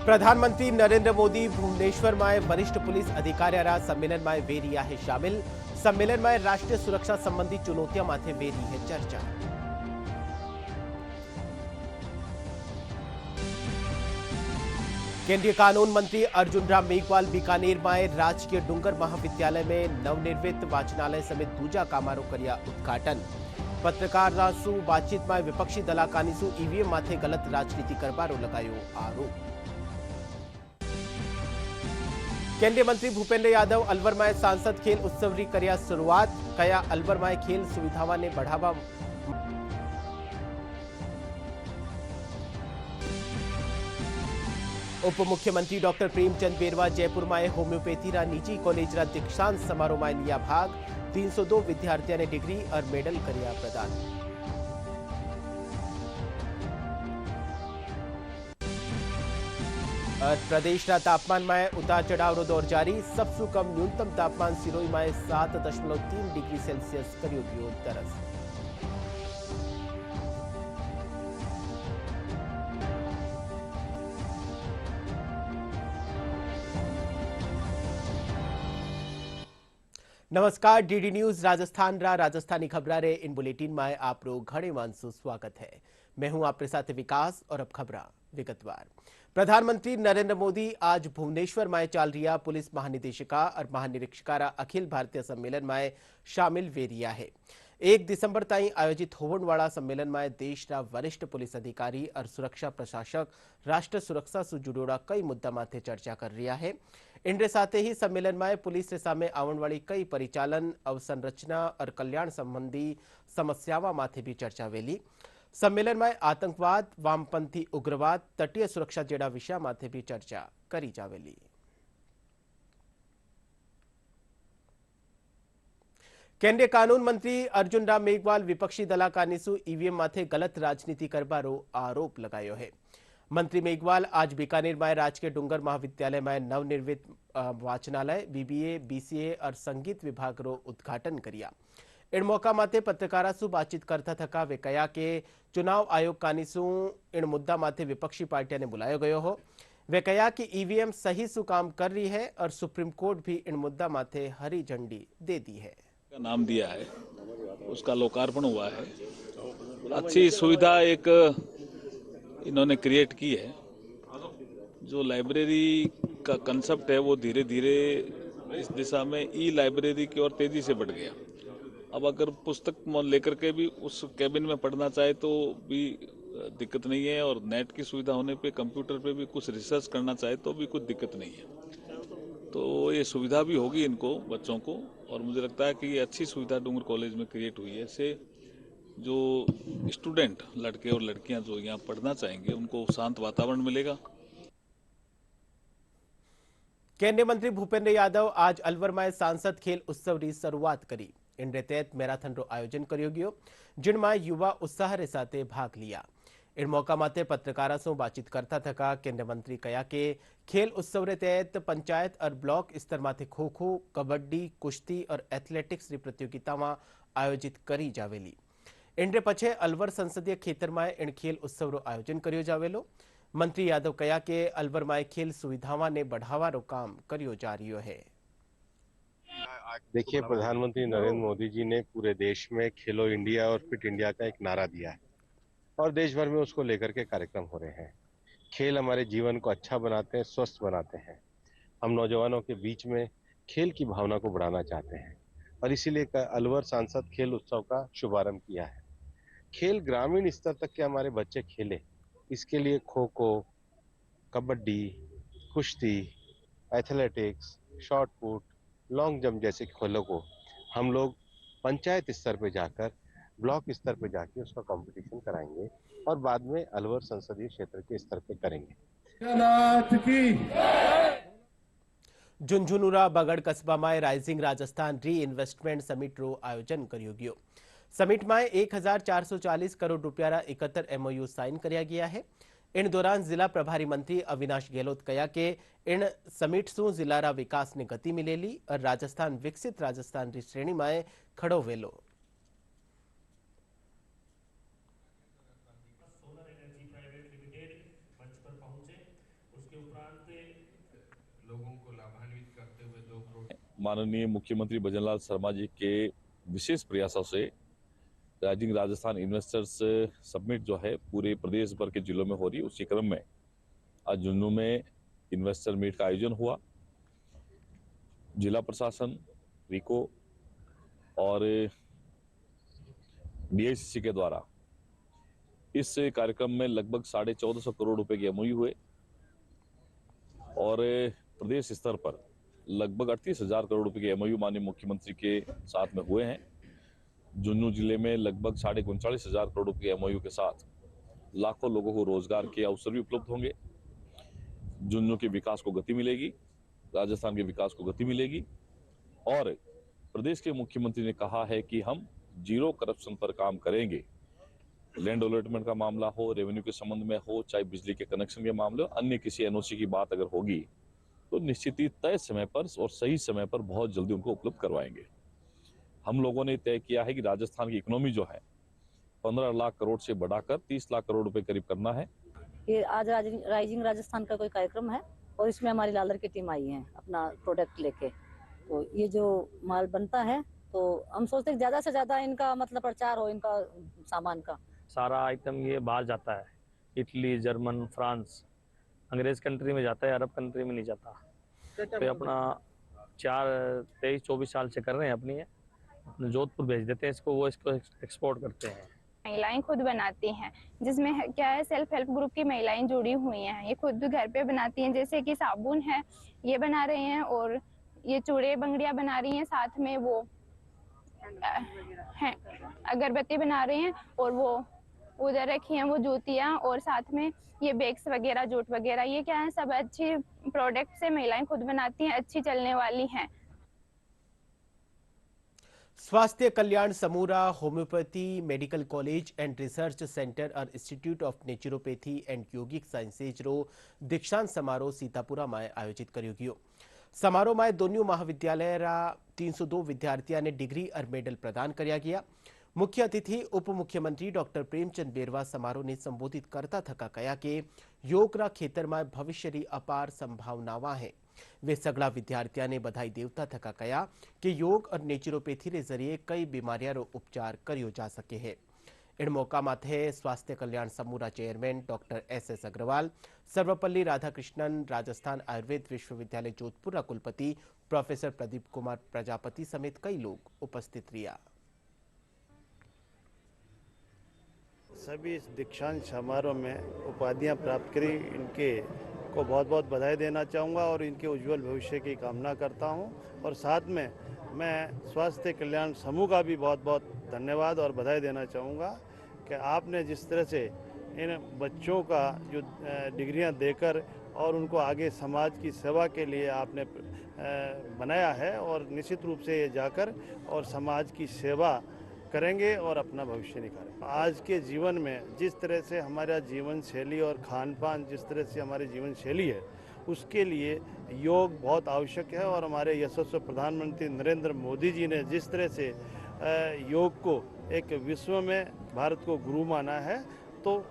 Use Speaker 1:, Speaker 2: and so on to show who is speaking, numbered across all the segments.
Speaker 1: प्रधानमंत्री नरेंद्र मोदी भुवनेश्वर में वरिष्ठ पुलिस अधिकारीरा सम्मेलन में वे रिया है शामिल। सम्मेलन में राष्ट्रीय सुरक्षा संबंधी चुनौतियों माथे वे रही है चर्चा। केंद्रीय कानून मंत्री अर्जुन राम मेघवाल बीकानेर में राजकीय डूंगर महाविद्यालय में नवनिर्मित वाचनालय समेत दूजा कामारो कर्या उद्घाटन। पत्रकारों सु बातचीत में विपक्षी दलाकानीसु ईवीएम माथे गलत राजनीति करवारो लगायो आरोप। केंद्रीय मंत्री भूपेन्द्र यादव अलवर में सांसद खेल उत्सव री कर्या शुरुआत। कया अलवर में खेल सुविधाओं ने बढ़ावा। उप मुख्यमंत्री डॉक्टर प्रेमचंद बेरवा जयपुर में होम्योपैथी रा निजी कॉलेज रा दीक्षांत समारोह में लिया भाग। 302 विद्यार्थियों ने डिग्री और मेडल कर्या प्रदान। और प्रदेश का तापमान में उतार चढ़ाव दौर जारी। सबसे कम न्यूनतम तापमान सिरोही में 7.3 डिग्री सेल्सियस कर्यो गयो दरज। नमस्कार, डीडी न्यूज राजस्थान रा राजस्थानी खबर रे इन बुलेटिन में आप घणे मानसु स्वागत है। मैं हूं आपके साथ विकास और अब खबर विगतवार। प्रधानमंत्री नरेंद्र मोदी आज भुवनेश्वर में चल रहा पुलिस महानिदेशिका और महानिरीक्षका अखिल भारतीय सम्मेलन में शामिल वे रिया है। 1 दिसंबर ताईं आयोजित होने वाला सम्मेलन में देश रा वरिष्ठ पुलिस अधिकारी और सुरक्षा प्रशासक राष्ट्र सुरक्षा से जुड़ोड़ा कई मुद्दा माथे चर्चा कर रहा है। इनके साथ ही सम्मेलन में पुलिस के सामने आने वाली कई परिचालन अवसंरचना और कल्याण संबंधी समस्याओं माथे भी चर्चा वेली। सम्मेलन में आतंकवाद, वामपंथी उग्रवाद, तटीय सुरक्षा जेड़ा विषय माथे भी चर्चा करी जावेली। केंद्रीय कानून मंत्री अर्जुन राम मेघवाल विपक्षी दलाकानीसु ईवीएम माथे गलत राजनीति करवारो आरोप लगायो है। मंत्री मेघवाल आज बीकानेर में राजकीय डूंगर महाविद्यालय में नवनिर्मित वाचनालय, बीबीए, बीसीए और संगीत विभाग रो उद्घाटन करिया। इन मौका माथे पत्रकारा सु बातचीत करता थका वे कया के चुनाव आयोग कानीसु इन मुद्दा माथे विपक्षी पार्टियां ने बुलायो गयो हो। वे कया कि ईवीएम सही सु काम कर रही है और सुप्रीम कोर्ट भी इन मुद्दा माथे हरी झंडी दे दी है।
Speaker 2: नाम दिया है, उसका लोकार्पण हुआ है। अच्छी सुविधा एक इन्होंने क्रिएट की है। जो लाइब्रेरी का कंसेप्ट है वो धीरे धीरे इस दिशा में ई लाइब्रेरी की ओर तेजी से बढ़ गया। अब अगर पुस्तक लेकर के भी उस कैबिन में पढ़ना चाहे तो भी दिक्कत नहीं है, और नेट की सुविधा होने पे कंप्यूटर पे भी कुछ रिसर्च करना चाहे तो भी कुछ दिक्कत नहीं है। तो ये सुविधा भी होगी इनको, बच्चों को, और मुझे लगता है कि ये अच्छी सुविधा डूंगर कॉलेज में क्रिएट हुई है। इससे जो स्टूडेंट लड़के और लड़कियां जो यहाँ पढ़ना चाहेंगे उनको शांत वातावरण मिलेगा।
Speaker 1: केंद्रीय मंत्री भूपेन्द्र यादव आज अलवर में सांसद खेल उत्सव की शुरुआत करी। इन तहत मैराथन रो आयोजन करो गयो, जिनमें युवा उत्साह रे साथे भाग लिया। इन मौका माते पत्रकारों से बातचीत करता थका केंद्रीय मंत्री कया के खेल उत्सव रे तहत पंचायत और ब्लॉक स्तर माथे खो-खो, कबड्डी, कुश्ती और एथलेटिक्स री प्रतियोगितावां आयोजित करी जावेली। इनरे पछे अलवर संसदीय क्षेत्र में इन खेल उत्सव रो आयोजन करियो जावेलो। मंत्री यादव कया के अलवर में खेल सुविधावां ने बढ़ावा रो काम करियो जा रहियो है।
Speaker 3: देखिए, प्रधानमंत्री नरेंद्र मोदी जी ने पूरे देश में खेलो इंडिया और फिट इंडिया का एक नारा दिया है और देश भर में उसको लेकर के कार्यक्रम हो रहे हैं। खेल हमारे जीवन को अच्छा बनाते हैं, स्वस्थ बनाते हैं। हम नौजवानों के बीच में खेल की भावना को बढ़ाना चाहते हैं और इसीलिए अलवर सांसद खेल उत्सव का शुभारंभ किया है। खेल ग्रामीण स्तर तक के हमारे बच्चे खेले, इसके लिए खो खो, कबड्डी, कुश्ती, athletics, shot put, long jump जैसे खेलों को हम लोग पंचायत स्तर पे जाकर, ब्लॉक स्तर पे जाके उसका कंपटीशन कराएंगे और बाद में अलवर संसदीय क्षेत्र के स्तर पे करेंगे।
Speaker 1: झुंझुनूरा बगड़ कस्बा में राइजिंग राजस्थान री इन्वेस्टमेंट समिट रो आयोजन करियो गयो। समिट में 1440 करोड़ रुपया 71 एमओयू साइन किया गया है। इन दौरान जिला प्रभारी मंत्री अविनाश गहलोत कया के इन समिट सु जिला रा विकास ने गति मिलेली और राजस्थान विकसित राजस्थान री श्रेणी में खड़ो वेलो।
Speaker 4: सोलर एनर्जी प्राइवेट लिमिटेड मंच पर पहुंचे। उसके उपरांत लोगों को लाभान्वित करते हुए 2 करोड़।
Speaker 2: माननीय मुख्यमंत्री भजनलाल शर्मा जी के विशेष प्रयासों से राइजिंग राजस्थान इन्वेस्टर्स समिट जो है पूरे प्रदेश भर के जिलों में हो रही है। उसी क्रम में आज झुंझुनू में इन्वेस्टर मीट का आयोजन हुआ। जिला प्रशासन, रिको और डीआईसीसी के द्वारा इस कार्यक्रम में लगभग 1450 करोड़ रुपए के एमओयू हुए और प्रदेश स्तर पर लगभग 38,000 करोड़ रुपए के एमओयू माननीय मुख्यमंत्री के साथ में हुए हैं। झुंझुनू जिले में लगभग 39,500 करोड़ रुपए के एमओयू के साथ लाखों लोगों को रोजगार के अवसर भी उपलब्ध होंगे। झुंझुनू के विकास को गति मिलेगी, राजस्थान के विकास को गति मिलेगी और प्रदेश के मुख्यमंत्री ने कहा है कि हम जीरो करप्शन पर काम करेंगे। लैंड अलॉटमेंट का मामला हो, रेवेन्यू के संबंध में हो, चाहे बिजली के कनेक्शन के मामले हो, अन्य किसी एनओसी की बात अगर होगी तो निश्चित ही तय समय पर और सही समय पर बहुत जल्दी उनको उपलब्ध करवाएंगे। हम लोगों ने तय किया है कि राजस्थान की इकोनॉमी जो है 15 लाख करोड़ से बढ़ाकर 30 लाख करोड़ रुपए करीब करना है।
Speaker 5: ये आज राइजिंग राजस्थान का कोई कार्यक्रम है और इसमें हमारी लालर की टीम आई है अपना प्रोडक्ट लेके। तो ये जो माल बनता है तो हम सोचते हैं ज्यादा से ज्यादा इनका मतलब प्रचार हो, इनका सामान का।
Speaker 6: सारा आइटम ये बाहर जाता है, इटली, जर्मन, फ्रांस, अंग्रेज कंट्री में जाता है, अरब कंट्री में नहीं जाता। तो अपना 23-24 साल से कर रहे हैं अपनी जोधपुर भेज देते हैं इसको, वो इसको एक्सपोर्ट करते हैं।
Speaker 7: महिलाएं खुद बनाती हैं, जिसमें क्या है सेल्फ हेल्प ग्रुप की महिलाएं जुड़ी हुई हैं। ये खुद घर पे बनाती हैं, जैसे कि साबुन है ये बना रहे हैं और ये चूड़े बंगड़ियां बना रही हैं, साथ में वो हैं अगरबत्ती बना रही हैं और वो उधर रखी हैं वो जूतियां और साथ में ये बैग्स वगैरह, जूट वगैरह, ये क्या है सब अच्छी प्रोडक्ट से महिलाएं खुद बनाती हैं, अच्छी चलने वाली हैं।
Speaker 1: स्वास्थ्य कल्याण समूरा homoeopathy medical college and research centre और institute of naturopathy and yogic sciences रो दीक्षांत समारोह सीतापुरा में आयोजित कर्यो गयो। समारोह में दोन्यू महाविद्यालय 302 विद्यार्थियों ने डिग्री और मेडल प्रदान कर्या गया। मुख्य अतिथि उप मुख्यमंत्री डॉक्टर प्रेमचंद बेरवा समारोह ने संबोधित करता थका कहा कि योग रा खेतर में भविष्य री अपार संभावनावां है। वे सगला विद्यार्थियों ने बधाई देवता थका कहा कि योग और नेचुरोपैथी रे जरिए कई बीमारियां रो उपचार करियो जा सके है। इन मौका माथे स्वास्थ्य कल्याण समूरा chairman doctor S Agarwal, Sarvepalli Radhakrishnan, Rajasthan Ayurved Vishwavidyalaya Jodhpur कुलपति प्रोफेसर प्रदीप कुमार प्रजापति समेत कई लोग उपस्थित रिया।
Speaker 8: सभी इस दीक्षांत समारोह में उपाधियां प्राप्त करी, इनके को बहुत बहुत बधाई देना चाहूँगा और इनके उज्जवल भविष्य की कामना करता हूँ। और साथ में मैं स्वास्थ्य कल्याण समूह का भी बहुत बहुत धन्यवाद और बधाई देना चाहूँगा कि आपने जिस तरह से इन बच्चों का जो डिग्रियां देकर और उनको आगे समाज की सेवा के लिए आपने बनाया है और निश्चित रूप से ये जाकर और समाज की सेवा करेंगे और अपना भविष्य निकालेंगे। आज के जीवन में जिस तरह से हमारा जीवन शैली और खान पान जिस तरह से हमारी जीवन शैली है, उसके लिए योग बहुत आवश्यक है और हमारे यशस्वी प्रधानमंत्री नरेंद्र मोदी जी ने जिस तरह से योग को एक विश्व में भारत को गुरु माना है, तो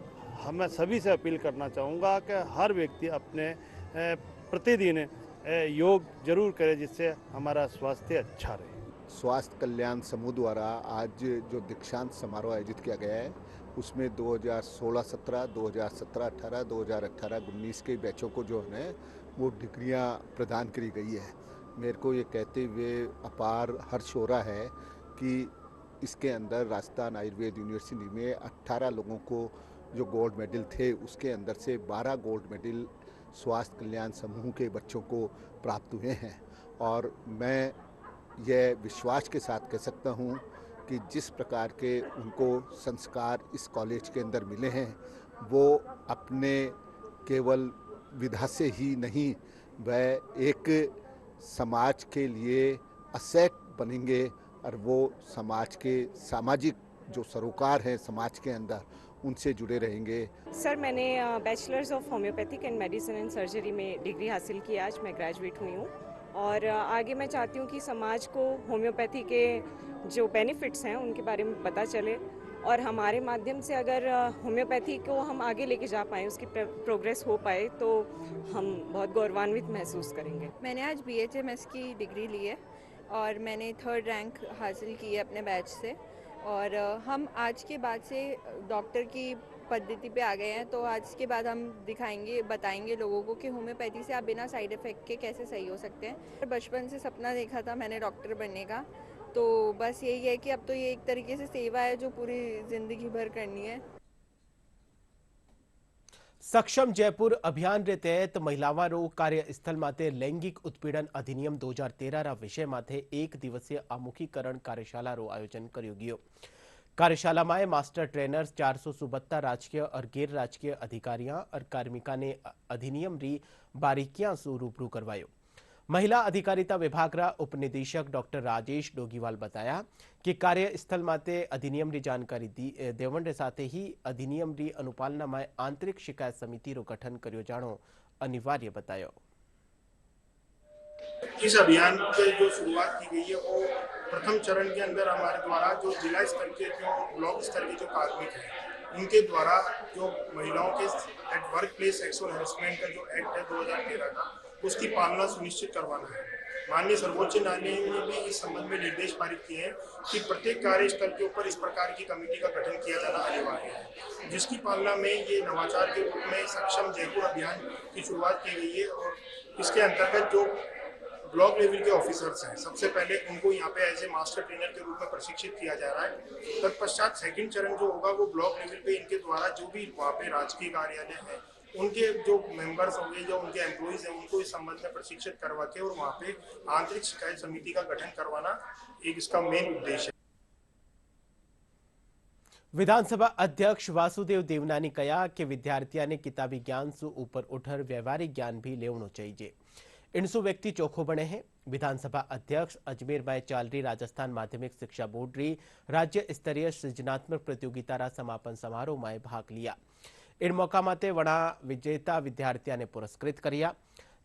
Speaker 8: मैं सभी से अपील करना चाहूँगा कि हर व्यक्ति अपने प्रतिदिन योग जरूर करे, जिससे हमारा स्वास्थ्य अच्छा रहे।
Speaker 9: स्वास्थ्य कल्याण समूह द्वारा आज जो दीक्षांत समारोह आयोजित किया गया है उसमें 2016-17, 2017-18, 2018-19 के बैचों को जो है वो डिग्रियां प्रदान करी गई है। मेरे को ये कहते हुए अपार हर्ष हो रहा है कि इसके अंदर राजस्थान आयुर्वेद यूनिवर्सिटी में 18 लोगों को जो गोल्ड मेडल थे उसके अंदर से 12 गोल्ड मेडल स्वास्थ्य कल्याण समूह के बच्चों को प्राप्त हुए हैं। और मैं यह विश्वास के साथ कह सकता हूं कि जिस प्रकार के उनको संस्कार इस कॉलेज के अंदर मिले हैं वो अपने केवल विधा से ही नहीं, वह एक समाज के लिए असेट बनेंगे और वो समाज के सामाजिक जो सरोकार हैं समाज के अंदर उनसे जुड़े रहेंगे।
Speaker 10: सर, मैंने bachelors of homeopathic and medicine and surgery में डिग्री हासिल की। आज मैं ग्रेजुएट हुई हूँ और आगे मैं चाहती हूँ कि समाज को होम्योपैथी के जो बेनिफिट्स हैं उनके बारे में पता चले और हमारे माध्यम से अगर होम्योपैथी को हम आगे लेके जा पाए, उसकी प्रोग्रेस हो पाए, तो हम बहुत गौरवान्वित महसूस करेंगे।
Speaker 11: मैंने आज BHMS की डिग्री ली है और मैंने 3rd रैंक हासिल की है अपने बैच से। और हम आज के बाद से डॉक्टर की पद्धति पे आ गए हैं, तो आज के बाद हम बताएंगे लोगों को कि होम्योपैथी से आप बिना साइड इफ़ेक्ट के कैसे सही हो सकते हैं। बचपन से सपना देखा था मैंने डॉक्टर बनने का, तो बस यही है कि अब तो ये एक तरीके से सेवा है जो पूरी ज़िंदगी भर करनी है।
Speaker 1: સક્ષમ જયપુર અભિયાન રે તહેત મહિલાઓનો કાર્યસ્થળ માતે લૈંગિક ઉત્પીડન અધિનિયમ 2013 વિષય માથે એક દિવસીય આમુખીકરણ કાર્યશાળાનું આયોજન કર્યું ગયું। कार्यशाला में मास्टर ट्रेनर्स 472 राजकीय और गैर राजकीय अधिकारियों और कार्मिका ने अधिनियम री बारीकियां से रूबरू करवायो। महिला अधिकारिता विभाग रा उपनिदेशक डॉक्टर राजेश डोगीवाल बताया कि कार्यस्थल माते अधिनियम री जानकारी देवण रे साथे ही अधिनियम री अनुपालना में आंतरिक शिकायत समिति रो गठन कर्यो जानो अनिवार्य बतायो।
Speaker 12: इस अभियान की जो शुरुआत की गई है वो प्रथम चरण के अंदर हमारे द्वारा जो जिला स्तर के जो ब्लॉक स्तर के जो कार्मिक हैं उनके द्वारा जो महिलाओं के at work place sexual harassment का जो एक्ट है 2013 का, उसकी पालना सुनिश्चित करवाना है। माननीय सर्वोच्च न्यायालय ने भी इस संबंध में निर्देश पारित किए हैं कि प्रत्येक कार्यस्थल के ऊपर इस प्रकार की कमेटी का गठन किया जाना अनिवार्य है, जिसकी पालना में ये नवाचार के रूप में सक्षम जयपुर अभियान की शुरुआत की गई है। और इसके अंतर्गत जो ब्लॉक लेवल के ऑफिसर्स हैं, सबसे पहले उनको यहाँ पे एज ए मास्टर ट्रेनर के रूप में प्रशिक्षित किया जा रहा है। तत्पश्चात सेकंड चरण जो होगा वो ब्लॉक लेवल पे इनके द्वारा जो भी वहाँ पे राजकीय कार्यालय है उनके जो मेंबर्स होंगे, जो उनके एम्प्लॉइज हैं, उनको इस संबंध में प्रशिक्षित करवा के और वहाँ पे आंतरिक शिकायत समिति का गठन करवाना एक इसका मेन उद्देश्य है।
Speaker 1: विधानसभा अध्यक्ष वासुदेव देवनानी कहा कि विद्यार्थियों ने किताबी ज्ञान से ऊपर उठकर व्यवहारिक ज्ञान भी लेवनो चाहिए। इनसु व्यक्ति चोखो बने हैं। विधानसभा अध्यक्ष अजमेर में चाल रही राजस्थान माध्यमिक शिक्षा बोर्ड री राज्य स्तरीय सृजनात्मक प्रतियोगिता रा समापन समारोह में भाग लिया। इन मौका माते वणा विजेता विद्यार्थियों ने पुरस्कृत किया।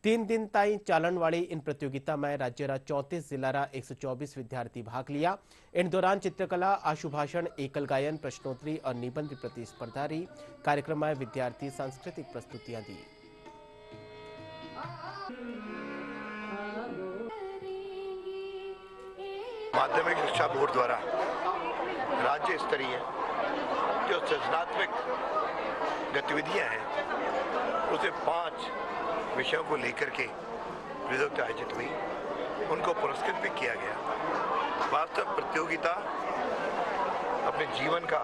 Speaker 1: 3 दिन ताई चालन वाली इन प्रतियोगिता में राज्य रा 34 जिला रा 124 विद्यार्थी भाग लिया। इन दौरान चित्रकला, आशुभाषण, एकल गायन, प्रश्नोत्तरी और निबंध प्रतिस्पर्धा री कार्यक्रम में विद्यार्थी सांस्कृतिक प्रस्तुतियां दी।
Speaker 13: माध्यमिक शिक्षा बोर्ड द्वारा राज्य स्तरीय जो सृजनात्मक गतिविधियां हैं उसे 5 विषयों को लेकर के प्रतियोगिता आयोजित हुई, उनको पुरस्कृत भी किया गया। वास्तव प्रतियोगिता अपने जीवन का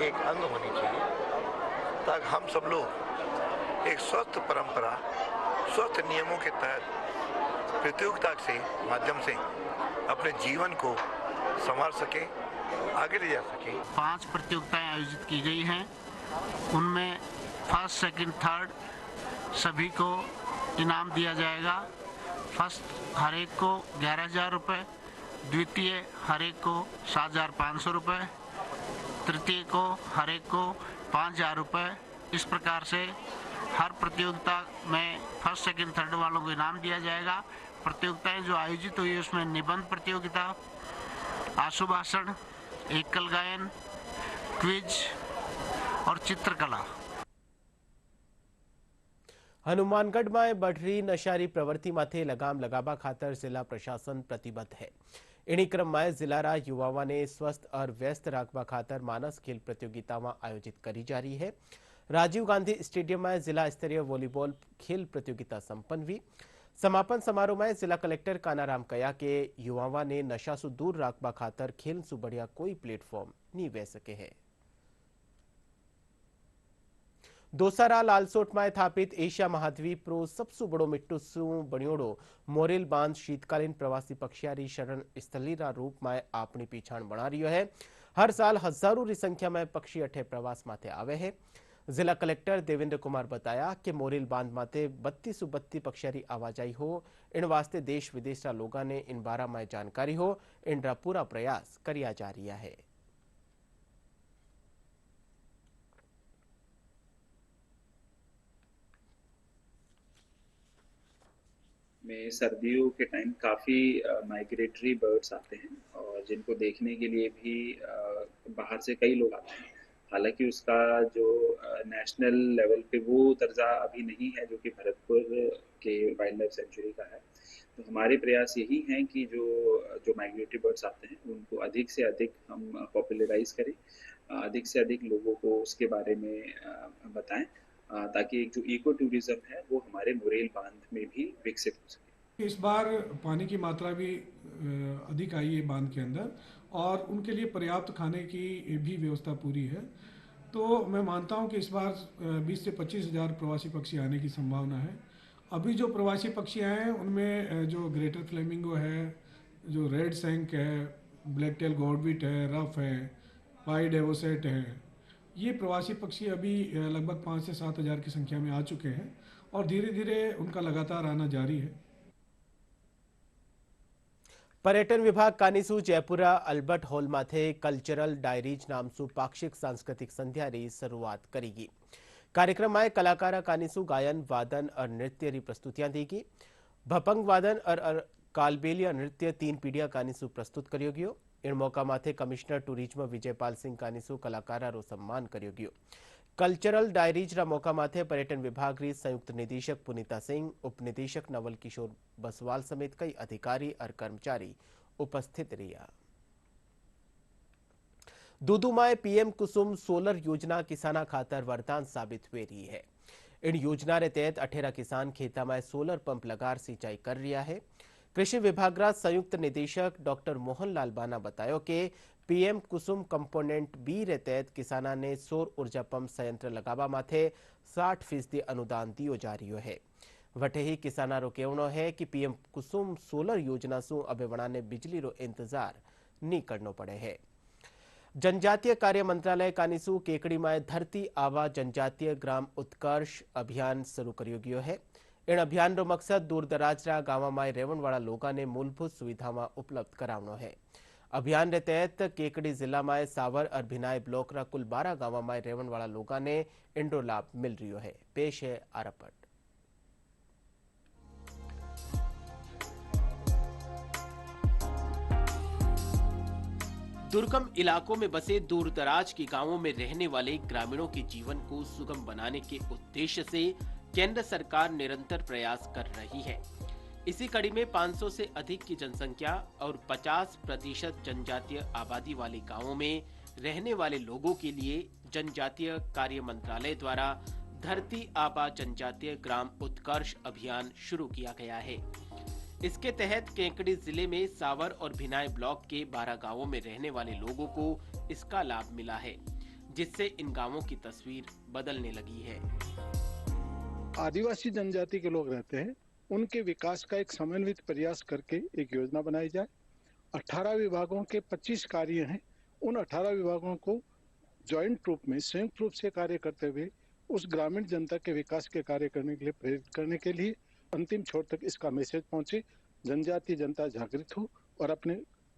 Speaker 13: एक अंग होनी चाहिए ताकि हम सब लोग एक स्वस्थ परंपरा, स्वस्थ नियमों के तहत प्रतियोगिता से माध्यम से अपने जीवन को संवार सके, आगे ले जा सके।
Speaker 14: 5 प्रतियोगिताएं आयोजित की गई हैं, उनमें फर्स्ट, सेकंड, थर्ड सभी को इनाम दिया जाएगा। फर्स्ट हर एक को 11,000 रुपये, द्वितीय हर एक को 7,500 रुपये, तृतीय को हर एक को 5,000 रुपये। इस प्रकार से हर प्रतियोगिता में फर्स्ट, सेकंड, थर्ड वालों को इनाम दिया जाएगा। प्रतियोगिताएं जो आयोजित हुई उसमें निबंध प्रतियोगिता, आशुभाषण, एकल गायन, क्विज और चित्रकला।
Speaker 1: हनुमानगढ़ में बढ़ रही नशारी प्रवृत्ति माथे लगाम लगाबा खातर जिला प्रशासन प्रतिबद्ध है। इन्हीं क्रम में जिला रा युवाओं ने स्वस्थ और व्यस्त राखबा खातर मानस खेल प्रतियोगिता आयोजित करी जा रही है। राजीव गांधी स्टेडियम में जिला स्तरीय वॉलीबॉल खेल प्रतियोगिता संपन्न हुई। समापन समारोह में जिला कलेक्टर कानाराम कया के युवाओं ने नशा से दूर राखबा खातर खेल से बढ़िया कोई प्लेटफॉर्म नहीं वे सके है। दोसारा लालसोट में स्थापित एशिया महाद्वीप रो सबसे बड़ो मिट्टू सु बणियोड़ो मोरेल बांध शीतकालीन प्रवासी पक्षियारी शरण स्थली रा रूप में अपनी पहचान बना रही है। हर साल हजारों री संख्या में पक्षी अठे प्रवास माथे आवे है। जिला कलेक्टर देवेंद्र कुमार बताया कि मोरेल बांध माते 32 पक्षियारी आवाजाई हो, इन वास्ते देश विदेश रा लोगा ने इन बारा में जानकारी हो, इन रा पूरा प्रयास करिया जा रहा है।
Speaker 15: में सर्दियों के टाइम काफ़ी माइग्रेटरी बर्ड्स आते हैं और जिनको देखने के लिए भी बाहर से कई लोग आते हैं। हालांकि उसका जो नेशनल लेवल पे वो दर्जा अभी नहीं है जो कि भरतपुर के वाइल्ड लाइफ सेंचुरी का है। तो हमारे प्रयास यही हैं कि जो माइग्रेटरी बर्ड्स आते हैं उनको अधिक से अधिक हम पॉपुलराइज करें, अधिक से अधिक लोगों को उसके बारे में बताएं, ताकि एक जो इको टूरिज्म है वो हमारे मोरेल बांध में भी विकसित हो सके।
Speaker 16: इस बार पानी की मात्रा भी अधिक आई है बांध के अंदर और उनके लिए पर्याप्त खाने की भी व्यवस्था पूरी है। तो मैं मानता हूं कि इस बार 20 से 25 हज़ार प्रवासी पक्षी आने की संभावना है। अभी जो प्रवासी पक्षी आए हैं उनमें जो ग्रेटर फ्लेमिंगो है, जो रेड सैंक है, ब्लैक टेल गॉडविट है, रफ है, पाइड एवोसेट है, ये प्रवासी पक्षी अभी लगभग 5 से 7 हज़ार की संख्या में आ चुके हैं और धीरे धीरे उनका लगातार आना जारी है।
Speaker 1: पर्यटन विभाग कानिसू जयपुरा अल्बर्ट हॉल माथे कल्चरल डायरीज नामसू पाक्षिक सांस्कृतिक संध्या री शुरुआत करेगी। कार्यक्रम में कलाकारा कानिसू गायन वादन और नृत्य री प्रस्तुतियां देगी। भपंग वादन और कालबेलिया नृत्य 3 पीढ़िया कानिसू प्रस्तुत करियो गयो। इन मौका माथे कमिश्नर टूरिज्म विजयपाल सिंह कानिसू कलाकारा रो सम्मान करियो गयो। कल्चरल डायरीज रा मौका माथे पर्यटन विभाग री संयुक्त निदेशक पुनीता सिंह, उप निदेशक नवल किशोर बसवाल समेत कई अधिकारी और कर्मचारी उपस्थित रिया। दूदूमाए पीएम कुसुम सोलर योजना किसाना खातर वरदान साबित हुई रही है। इन योजना रे तहत 18 किसान खेता में सोलर पंप लगार सिंचाई कर रिया है। कृषि विभाग रा संयुक्त निदेशक डॉक्टर मोहन लाल बाना बतायो कि पीएम कुसुम कंपोनेंट बी रे तहत किसाना ने सौर ऊर्जा पंप संयंत्र लगावा माथे 60% अनुदान दियो जा रही है। वटे ही किसाना रो कहनो है कि पीएम कुसुम सोलर योजना सु अबे वणा ने बिजली रो इंतजार नहीं करनो पड़े है। जनजातीय कार्य मंत्रालय कानिसू केकड़ी में धरती आवा जनजातीय ग्राम उत्कर्ष अभियान शुरू करियो गयो है। इन अभियान रो मकसद दूर दराजरा गांव में रहने वाला लोगों ने मूलभूत सुविधा में उपलब्ध करावनो है। अभियान के तहत केकड़ी जिला में सावर और भिनाई ब्लॉक रा कुल 12 गांव में रहने वाला लोगों ने इंडो लाभ मिल रही है। पेश है आरपट। दुर्गम इलाकों में बसे दूर दराज के गांवों में रहने वाले ग्रामीणों के जीवन को सुगम बनाने के उद्देश्य से केंद्र सरकार निरंतर प्रयास कर रही है। इसी कड़ी में 500 से अधिक की जनसंख्या और 50% जनजातीय आबादी वाले गांवों में रहने वाले लोगों के लिए जनजातीय कार्य मंत्रालय द्वारा धरती आबा जनजातीय ग्राम उत्कर्ष अभियान शुरू किया गया है। इसके तहत केकड़ी जिले में सावर और भिनाई ब्लॉक के 12 गांवों में रहने वाले लोगों को इसका लाभ मिला है, जिससे इन गांवों की तस्वीर बदलने लगी है।
Speaker 17: आदिवासी जनजाति के लोग रहते हैं, उनके विकास का एक समन्वित प्रयास करके एक योजना बनाई जाए। 18 विभागों के 25 कार्य हैं। उन 18 विभागों को जॉइंट रूप में संयुक्त रूप से कार्य करते हुए उस ग्रामीण जनता के विकास के कार्य करने के लिए प्रेरित करने के लिए अंतिम छोर तक इसका मैसेज पहुंचे, जनजातीय जनता जागृत हो और अपने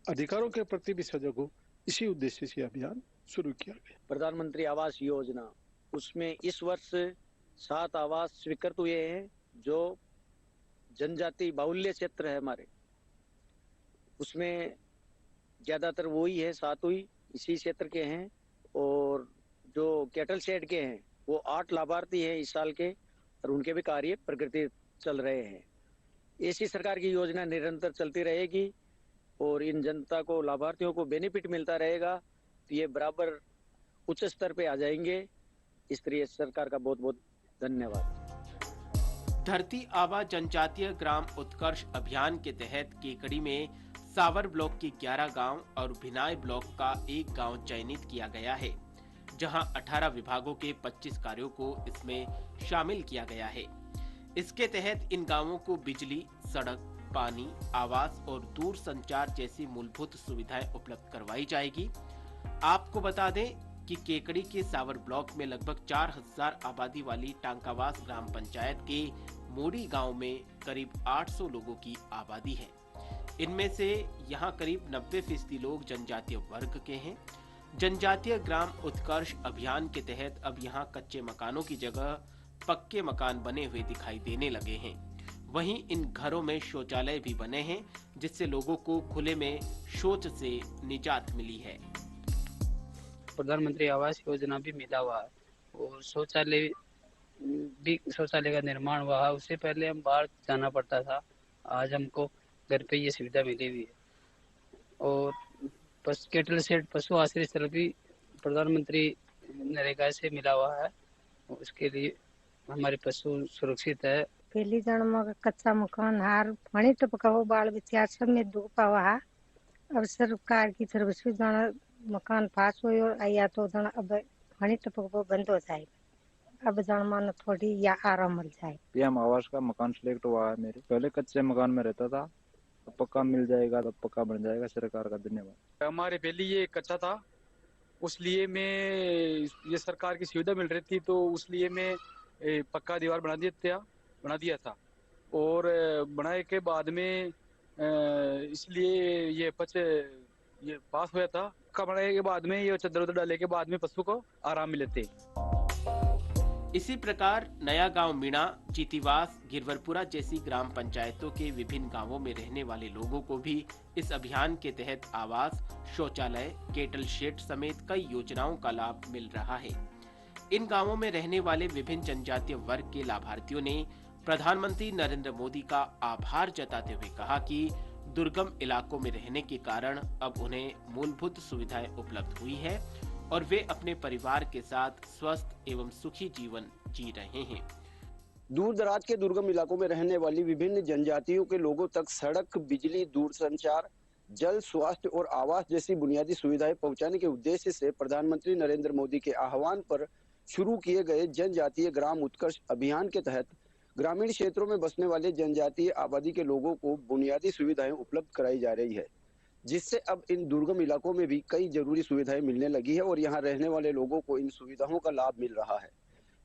Speaker 17: अधिकारों के प्रति भी सजग हो। इसी उद्देश्य से अभियान शुरू किया गया।
Speaker 18: प्रधानमंत्री आवास योजना, उसमें इस वर्ष 7 आवास स्वीकृत हुए हैं जो जनजाति बाहुल्य क्षेत्र है हमारे, उसमें ज्यादातर वही है, 7 हुई इसी क्षेत्र के हैं। और जो कैटल शेड के हैं वो 8 लाभार्थी हैं इस साल के और उनके भी कार्य प्रगति चल रहे हैं। ऐसी सरकार की योजना निरंतर चलती रहेगी और इन जनता को, लाभार्थियों को बेनिफिट मिलता रहेगा तो ये बराबर उच्च स्तर पे आ जाएंगे। इस तरह सरकार का बहुत बहुत धन्यवाद।
Speaker 1: धरती आबा जनजातीय ग्राम उत्कर्ष अभियान के तहत केकड़ी में सावर ब्लॉक के 11 गांव और भिनाई ब्लॉक का 1 गांव चयनित किया गया है, जहां 18 विभागों के 25 कार्यों को इसमें शामिल किया गया है। इसके तहत इन गांवों को बिजली, सड़क, पानी, आवास और दूर संचार जैसी मूलभूत सुविधाएं उपलब्ध करवाई जाएगी। आपको बता दें कि केकड़ी के सावर ब्लॉक में लगभग 4000 आबादी वाली टांकावास ग्राम पंचायत के मोड़ी गांव में करीब 800 लोगों की आबादी है। इनमें से यहां करीब 90% लोग जनजातीय वर्ग के हैं। जनजातीय ग्राम उत्कर्ष अभियान के तहत अब यहां कच्चे मकानों की जगह पक्के मकान बने हुए दिखाई देने लगे हैं। वहीं इन घरों में शौचालय भी बने हैं, जिससे लोगों को खुले में शौच से निजात मिली है।
Speaker 19: प्रधानमंत्री आवास योजना भी मिला हुआ है और शौचालय का निर्माण हुआ है। उससे पहले हम बाहर जाना पड़ता था, आज हमको घर पे ये सुविधा मिली हुई है। और केटल शेड पशु आश्रय स्थल भी प्रधानमंत्री नरेगा से मिला हुआ है, उसके लिए हमारे पशु सुरक्षित है।
Speaker 20: पहली जन्म कच्चा मकान हार पानी टपका हो बाल बच्चा सब में दुख पावा है। अब सरकार की तरफ से जाना मकान पास हो और आया तो जाना अब पानी टपक बंद हो जाए, अब जाना थोड़ी या आराम मिल जाए।
Speaker 21: पीएम आवास का मकान सिलेक्ट हुआ है मेरे, पहले कच्चे मकान में रहता था, अब पक्का मिल जाएगा तो पक्का बन जाएगा। सरकार का धन्यवाद।
Speaker 22: हमारे पहले ये कच्चा था, उसलिए मैं ये सरकार की सुविधा मिल रही थी तो उसलिए मैं पक्का दीवार बना दिया था और बनाए के बाद में इसलिए ये पास हुआ था। पक्का बनाने के बाद में ये चादर उधर डाले के बाद में पशु को आराम मिलते।
Speaker 1: इसी प्रकार नया गांव मीणा, चीतीवास, गिरवरपुरा जैसी ग्राम पंचायतों के विभिन्न गांवों में रहने वाले लोगों को भी इस अभियान के तहत आवास, शौचालय, केटल शेड समेत कई योजनाओं का लाभ मिल रहा है। इन गांवों में रहने वाले विभिन्न जनजातीय वर्ग के लाभार्थियों ने प्रधानमंत्री नरेंद्र मोदी का आभार जताते हुए कहा कि दुर्गम इलाकों में रहने के कारण अब उन्हें मूलभूत सुविधाएं उपलब्ध हुई है और वे अपने परिवार के साथ स्वस्थ एवं सुखी जीवन जी रहे हैं।
Speaker 23: दूर दराज के दुर्गम इलाकों में रहने वाली विभिन्न जनजातियों के लोगों तक सड़क, बिजली, दूरसंचार, जल, स्वास्थ्य और आवास जैसी बुनियादी सुविधाएं पहुंचाने के उद्देश्य से प्रधानमंत्री नरेंद्र मोदी के आह्वान पर शुरू किए गए जनजातीय ग्राम उत्कर्ष अभियान के तहत ग्रामीण क्षेत्रों में बसने वाले जनजातीय आबादी के लोगों को बुनियादी सुविधाएं उपलब्ध कराई जा रही है, जिससे अब इन दुर्गम इलाकों में भी कई जरूरी सुविधाएं मिलने लगी है और यहाँ रहने वाले लोगों को इन सुविधाओं का लाभ मिल रहा है।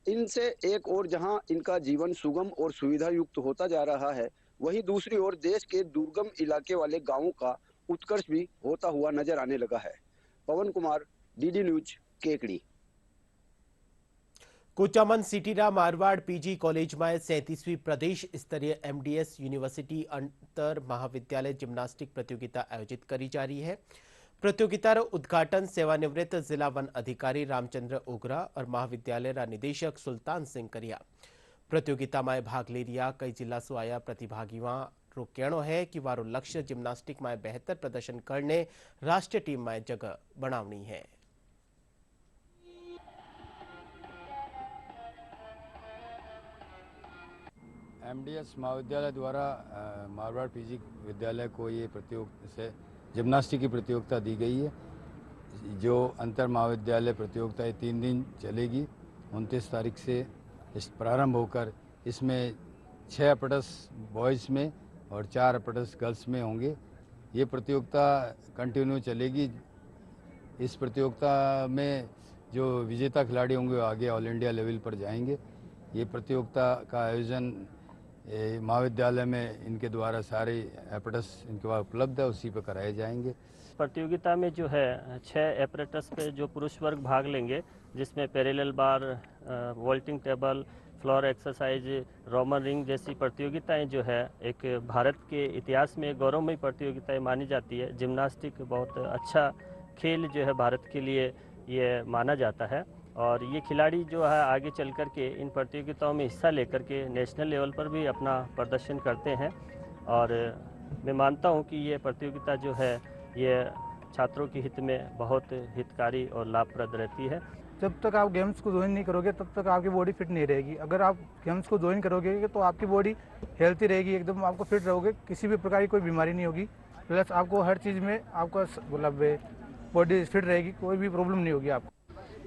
Speaker 23: इनसे एक और जहां इनका जीवन सुगम और सुविधा युक्त होता जा रहा है, वहीं दूसरी ओर देश के दुर्गम इलाके वाले गांवों का उत्कर्ष भी होता हुआ नजर आने लगा है। Pawan Kumar, DD news, Kekri.
Speaker 1: कुचामन सिटीरा मारवाड़ पीजी कॉलेज में 37वीं प्रदेश स्तरीय एमडीएस यूनिवर्सिटी अंतर महाविद्यालय जिम्नास्टिक प्रतियोगिता आयोजित करी जा रही है। प्रतियोगितार उद्घाटन सेवानिवृत्त जिला वन अधिकारी रामचंद्र ओगरा और महाविद्यालय रा निदेशक सुल्तान सिंह करिया। प्रतियोगिता में भाग ले रिया कई जिला से आया प्रतिभागियों रो कहनो है कि वारो लक्ष्य जिम्नास्टिक में बेहतर प्रदर्शन करने राष्ट्रीय टीम में जगह बनावनी है।
Speaker 24: एमडीएस महाविद्यालय द्वारा मारवाड़ पीजी विद्यालय को ये जिम्नास्टिक की प्रतियोगिता दी गई है, जो अंतर महाविद्यालय प्रतियोगिता 3 दिन चलेगी। 29 तारीख से प्रारंभ होकर इसमें 6 अपटस बॉयज़ में और 4 अपटस गर्ल्स में होंगे। ये प्रतियोगिता कंटिन्यू चलेगी। इस प्रतियोगिता में जो विजेता खिलाड़ी होंगे आगे ऑल इंडिया लेवल पर जाएंगे। ये प्रतियोगिता का आयोजन महाविद्यालय में इनके द्वारा सारे एपरेटस इनके पास उपलब्ध है, उसी पर कराए जाएंगे।
Speaker 6: प्रतियोगिता में जो है 6 एपरेटस पे जो पुरुष वर्ग भाग लेंगे, जिसमें parallel bar, vaulting table, floor exercise, Roman ring जैसी प्रतियोगिताएं जो है एक भारत के इतिहास में गौरवमयी प्रतियोगिताएं मानी जाती है। जिम्नास्टिक बहुत अच्छा खेल जो है भारत के लिए ये माना जाता है और ये खिलाड़ी जो है आगे चल कर के इन प्रतियोगिताओं में हिस्सा लेकर के नेशनल लेवल पर भी अपना प्रदर्शन करते हैं। और मैं मानता हूं कि ये प्रतियोगिता जो है ये छात्रों के हित में बहुत हितकारी और लाभप्रद रहती है।
Speaker 25: जब तक आप गेम्स को ज्वाइन नहीं करोगे तब तक आपकी बॉडी फिट नहीं रहेगी। अगर आप गेम्स को ज्वाइन करोगे तो आपकी बॉडी हेल्थी रहेगी, एकदम आपको फिट रहोगे, किसी भी प्रकार की कोई बीमारी नहीं होगी। प्लस आपको हर चीज़ में आपका मतलब बॉडी फिट रहेगी, कोई भी प्रॉब्लम नहीं होगी आपको।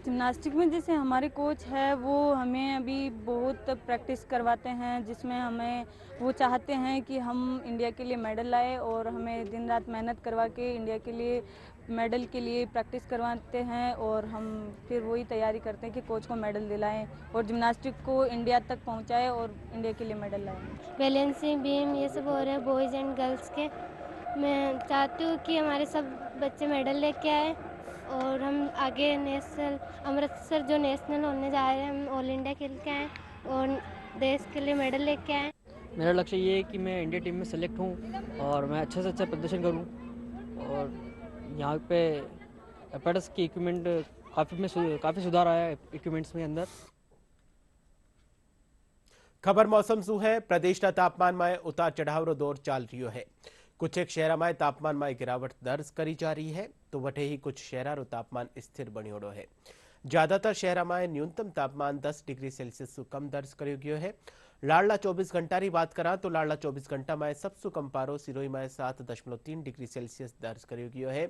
Speaker 26: जिम्नास्टिक में जैसे हमारे कोच है वो हमें अभी बहुत प्रैक्टिस करवाते हैं, जिसमें हमें वो चाहते हैं कि हम इंडिया के लिए मेडल लाए और हमें दिन रात मेहनत करवा के इंडिया के लिए मेडल के लिए प्रैक्टिस करवाते हैं और हम फिर वही तैयारी करते हैं कि कोच को मेडल दिलाएं और जिम्नास्टिक को इंडिया तक पहुंचाएं और इंडिया के लिए मेडल लाएं।
Speaker 27: बैलेंसिंग, बीम, ये सब हो रहे हैं बॉयज़ एंड गर्ल्स के। मैं चाहती हूँ कि हमारे सब बच्चे मेडल लेके आए और हम आगे नेशनल अमृतसर जो नेशनल होने जा रहे हैं हम ऑल इंडिया खेल के आए और देश के लिए मेडल लेके आए।
Speaker 2: मेरा लक्ष्य ये है कि मैं इंडिया टीम में सेलेक्ट हूँ और मैं अच्छे से अच्छा प्रदर्शन करूँ और यहाँ पे एपेटस की इक्विपमेंट काफ़ी सुधार आया है इक्विपमेंट्स में अंदर।
Speaker 1: खबर मौसम શું है। પ્રદેશના તાપમાનમાં ઉતાર ચઢાવનો દોર ચાલ રહ્યો है। कुछ एक शहरों तापमान में गिरावट दर्ज करी जा रही है तो वटे ही कुछ शहरों तापमान स्थिर बनियोड़ो है। ज्यादातर शहरों में न्यूनतम तापमान 10 डिग्री सेल्सियस से कम दर्ज करो गयो है। लाडला 24 घंटा की बात करा तो लाडला 24 घंटा में सबसे कम पारो सिरोही में 7.3 डिग्री सेल्सियस दर्ज करो गयो है।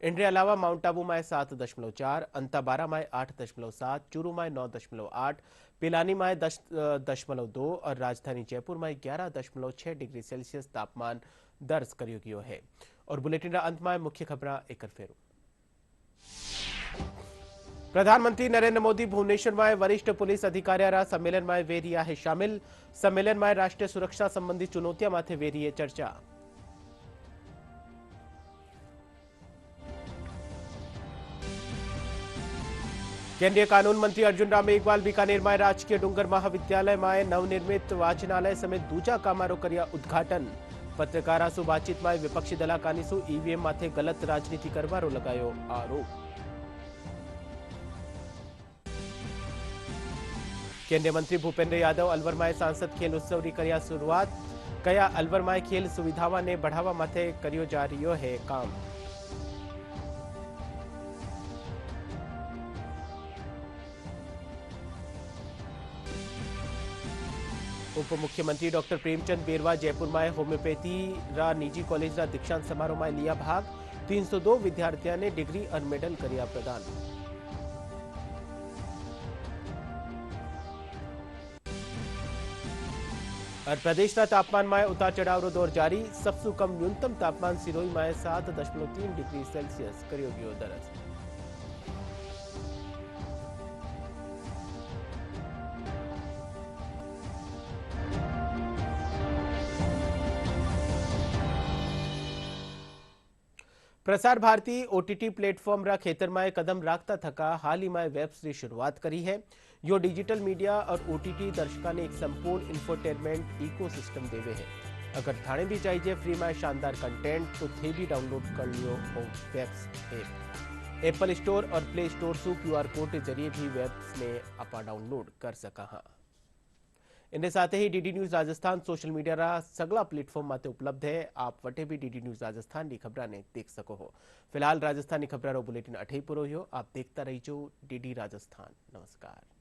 Speaker 1: इनके अलावा माउंट आबू में 7.4, अंताबारा में 8.7, चूरू में 9.8, पिलानी में 10.2 और राजधानी जयपुर में 11.6 डिग्री सेल्सियस तापमान दर्ज करो गयो है। और बुलेटिन अंत में मुख्य खबर एक फेरू। प्रधानमंत्री नरेंद्र मोदी भुवनेश्वर में वरिष्ठ पुलिस अधिकारियों सम्मेलन में वे रिया है शामिल। सम्मेलन में राष्ट्रीय सुरक्षा संबंधी चुनौतियों माथे वे रही है चर्चा। केंद्रीय कानून मंत्री अर्जुन राम मेघवाल बीकानेर में राजकीय डूंगर महाविद्यालय में नवनिर्मित वाचनालय समेत दूजा कामारो कर्या उद्घाटन। पत्रकारा सु बातचीत में विपक्षी दला कानीसु ईवीएम माथे गलत राजनीति करवारो लगायो आरोप। केंद्रीय मंत्री भूपेन्द्र यादव अलवर में सांसद खेल उत्सव की कर्या शुरुआत। कया अलवर में खेल सुविधाओं ने बढ़ावा माथे कर्यो जा रह्यो है काम। उप मुख्यमंत्री डॉक्टर प्रेमचंद बेरवा जयपुर में होम्योपैथी रा निजी कॉलेज रा दीक्षांत समारोह में लिया भाग। 302 विद्यार्थियों ने डिग्री और मेडल कर्या प्रदान। और प्रदेश तापमान में उतार चढ़ाव दौर जारी। सबसे कम न्यूनतम तापमान सिरोही में 7.3 डिग्री सेल्सियस करो गयो दर्ज। प्रसार भारती ओटीटी प्लेटफॉर्म रा खेतर में कदम राखता थका हाल ही में वेब्स की शुरुआत करी है। यो डिजिटल मीडिया और ओटीटी दर्शकों ने एक संपूर्ण इंफोटेनमेंट इकोसिस्टम देवे है। अगर थाने भी चाहिए फ्री में शानदार कंटेंट तो थे भी डाउनलोड कर लियो हो वेब्स ऐप। एप्पल स्टोर और प्ले स्टोर से QR कोड के जरिए भी वेब्स में आप डाउनलोड कर सका। हाँ, इनके साथ ही DD news Rajasthan social media रा सगला प्लेटफॉर्म माते उपलब्ध है। आप वटे भी डीडी न्यूज राजस्थान की खबर ने देख सको हो। फिलहाल राजस्थानी खबर बुलेटिन अठे पूरो हो। आप देखता रहिजो डीडी राजस्थान। नमस्कार।